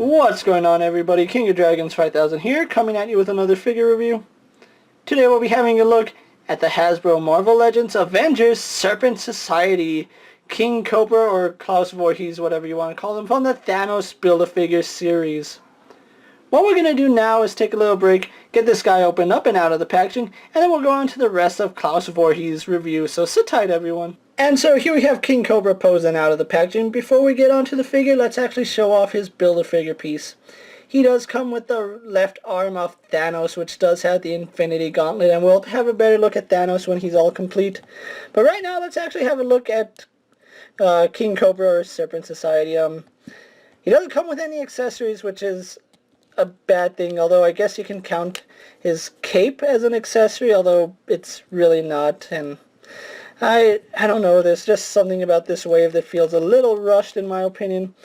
What's going on, everybody? KingofDragons 5000 here, coming at you with another figure review. Today we'll be having a look at the Hasbro Marvel Legends Avengers Serpent Society King Cobra, or Klaus Voorhees, whatever you want to call them, from the Thanos Build-A-Figure series. What we're going to do now is take a little break, get this guy opened up and out of the packaging, and then we'll go on to the rest of Klaus Voorhees' review, so sit tight, everyone. And so here we have King Cobra posing out of the packaging. Before we get onto the figure, let's actually show off his Build-A-Figure piece. He does come with the left arm of Thanos, which does have the Infinity Gauntlet, and we'll have a better look at Thanos when he's all complete. But right now, let's actually have a look at King Cobra, or Serpent Society. He doesn't come with any accessories, which is a bad thing, although I guess you can count his cape as an accessory, although it's really not, and I don't know, there's just something about this wave that feels a little rushed in my opinion.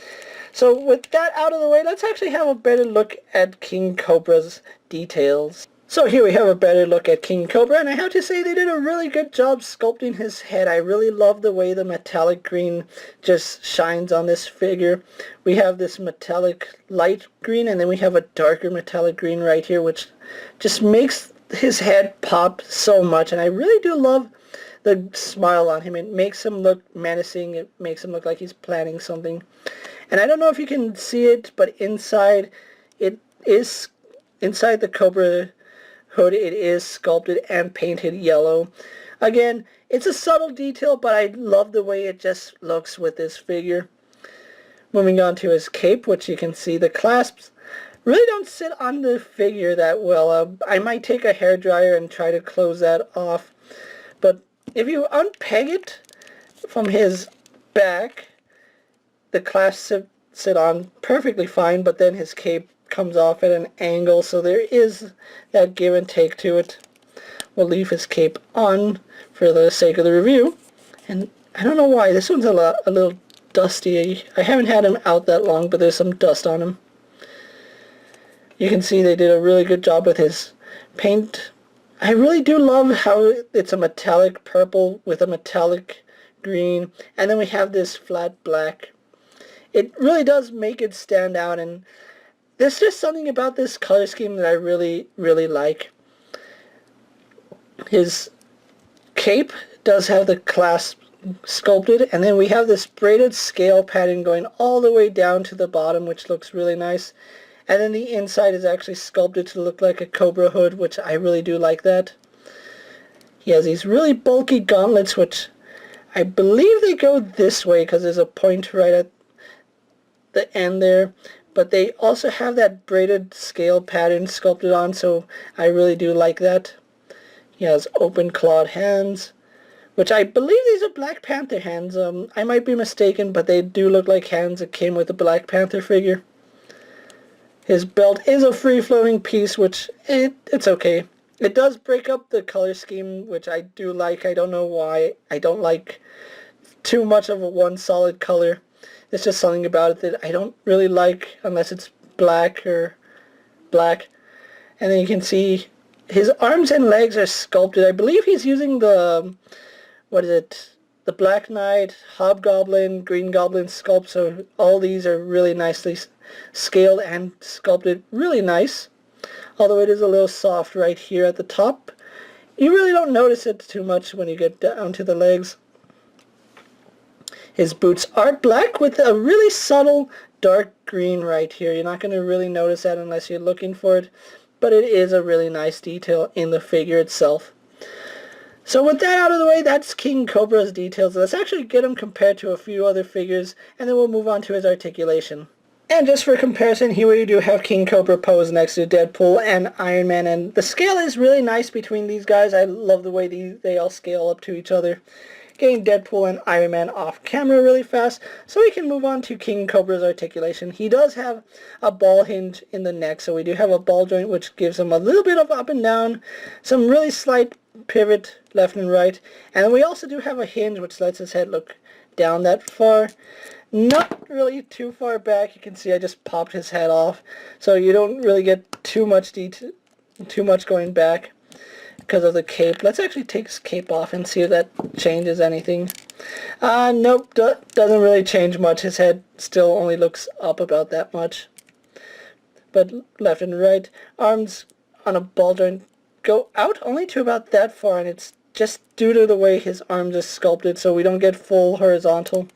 So with that out of the way, let's actually have a better look at King Cobra's details. So here we have a better look at King Cobra, and I have to say they did a really good job sculpting his head. I really love the way the metallic green just shines on this figure. We have this metallic light green, and then we have a darker metallic green right here, which just makes his head pop so much, and I really do love the smile on him. It makes him look menacing. It makes him look like he's planning something. And I don't know if you can see it, but inside the Cobra hood, it is sculpted and painted yellow. Again, it's a subtle detail, but I love the way it just looks with this figure. Moving on to his cape, which you can see the clasps really don't sit on the figure that well. I might take a hairdryer and try to close that off. But if you unpeg it from his back, the clasps sit on perfectly fine, but then his cape comes off at an angle, so there is that give and take to it. We'll leave his cape on for the sake of the review. And I don't know why, this one's a little dusty. I haven't had him out that long, but there's some dust on him. You can see they did a really good job with his paint. I really do love how it's a metallic purple with a metallic green, and then we have this flat black. It really does make it stand out, and there's just something about this color scheme that I really, really like. His cape does have the clasp sculpted, and then we have this braided scale pattern going all the way down to the bottom, which looks really nice. And then the inside is actually sculpted to look like a Cobra hood, which I really do like that. He has these really bulky gauntlets, which I believe they go this way because there's a point right at the end there. But they also have that braided scale pattern sculpted on, so I really do like that. He has open clawed hands, which I believe these are Black Panther hands. I might be mistaken, but they do look like hands that came with the Black Panther figure. His belt is a free-floating piece, which it's okay. It does break up the color scheme, which I do like. I don't know why. I don't like too much of a one solid color. There's just something about it that I don't really like unless it's black or black. And then you can see his arms and legs are sculpted. I believe he's using the, the Black Knight, Hobgoblin, Green Goblin sculpt, so all these are really nicely scaled and sculpted, really nice. Although it is a little soft right here at the top. You really don't notice it too much when you get down to the legs. His boots are black with a really subtle dark green right here. You're not going to really notice that unless you're looking for it, but it is a really nice detail in the figure itself. So with that out of the way, that's King Cobra's details. Let's actually get him compared to a few other figures, and then we'll move on to his articulation. And just for comparison, here we do have King Cobra posed next to Deadpool and Iron Man, and the scale is really nice between these guys. I love the way they all scale up to each other. Getting Deadpool and Iron Man off camera really fast, so we can move on to King Cobra's articulation. He does have a ball hinge in the neck, so we do have a ball joint which gives him a little bit of up and down, some really slight pivot left and right, and we also do have a hinge which lets his head look down that far. Not really too far back. You can see I just popped his head off, so you don't really get too much going back because of the cape. Let's actually take his cape off and see if that changes anything. Nope, doesn't really change much. His head still only looks up about that much. but left and right. Arms on a ball joint go out only to about that far, and it's just due to the way his arms are sculpted, so we don't get full horizontal.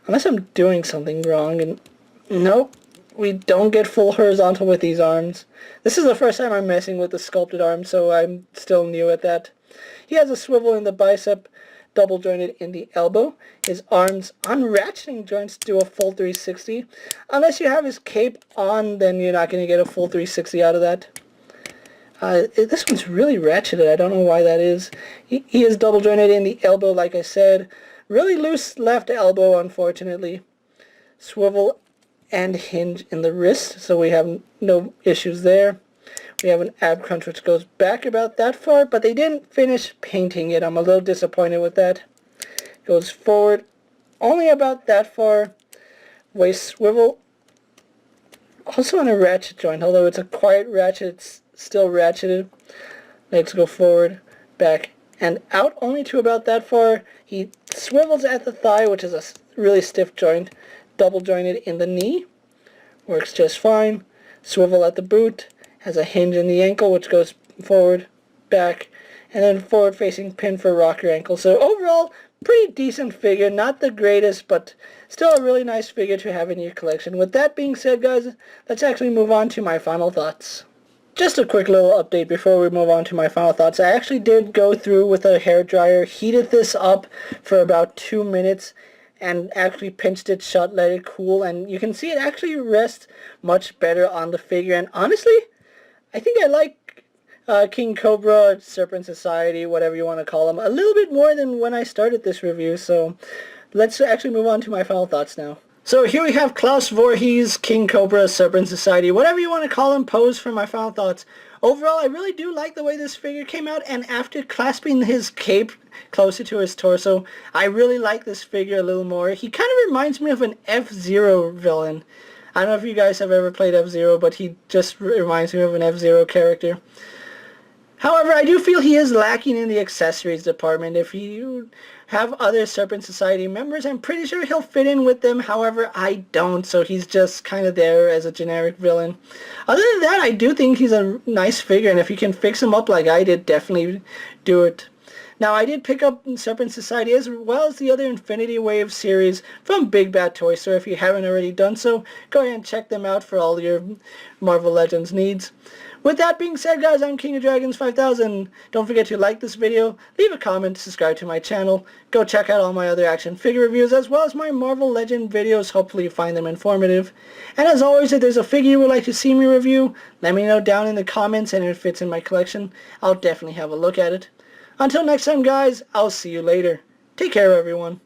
Unless I'm doing something wrong, and nope, we don't get full horizontal with these arms. This is the first time I'm messing with the sculpted arm, so I'm still new at that. He has a swivel in the bicep, double jointed in the elbow. His arms on ratcheting joints do a full 360. Unless you have his cape on, then you're not going to get a full 360 out of that. This one's really ratcheted. I don't know why that is. He is double jointed in the elbow, like I said. Really loose left elbow, unfortunately. Swivel and hinge in the wrist, so we have no issues there. We have an ab crunch which goes back about that far, but they didn't finish painting it. I'm a little disappointed with that. Goes forward only about that far. Waist swivel. Also on a ratchet joint, although it's a quiet ratchet, it's still ratcheted. Legs go forward, back, and out only to about that far. He swivels at the thigh, which is a really stiff joint. Double jointed in the knee. Works just fine. Swivel at the boot. Has a hinge in the ankle, which goes forward, back, and then forward facing pin for rocker ankle. So overall, pretty decent figure. Not the greatest, but still a really nice figure to have in your collection. With that being said, guys, let's actually move on to my final thoughts. Just a quick little update before we move on to my final thoughts. I actually did go through with a hairdryer, heated this up for about 2 minutes, and actually pinched it shut, let it cool, and you can see it actually rests much better on the figure. And honestly, I think I like King Cobra, Serpent Society, whatever you want to call him, a little bit more than when I started this review, so let's actually move on to my final thoughts now. So here we have Klaus Voorhees, King Cobra, Serpent Society, whatever you want to call him, pose for my final thoughts. Overall, I really do like the way this figure came out, and after clasping his cape closer to his torso, I really like this figure a little more. He kind of reminds me of an F-Zero villain. I don't know if you guys have ever played F-Zero, but he just reminds me of an F-Zero character. However, I do feel he is lacking in the accessories department. If you have other Serpent Society members, I'm pretty sure he'll fit in with them. However, I don't, so he's just kind of there as a generic villain. Other than that, I do think he's a nice figure, and if you can fix him up like I did, definitely do it. Now, I did pick up Serpent Society as well as the other Infinity Wave series from Big Bad Toy Store. If you haven't already done so, go ahead and check them out for all your Marvel Legends needs. With that being said, guys, I'm KingofDragons 5000. Don't forget to like this video, leave a comment, subscribe to my channel. Go check out all my other action figure reviews as well as my Marvel Legend videos. Hopefully you find them informative. And as always, if there's a figure you would like to see me review, let me know down in the comments, and if it fits in my collection, I'll definitely have a look at it. Until next time, guys, I'll see you later. Take care, everyone.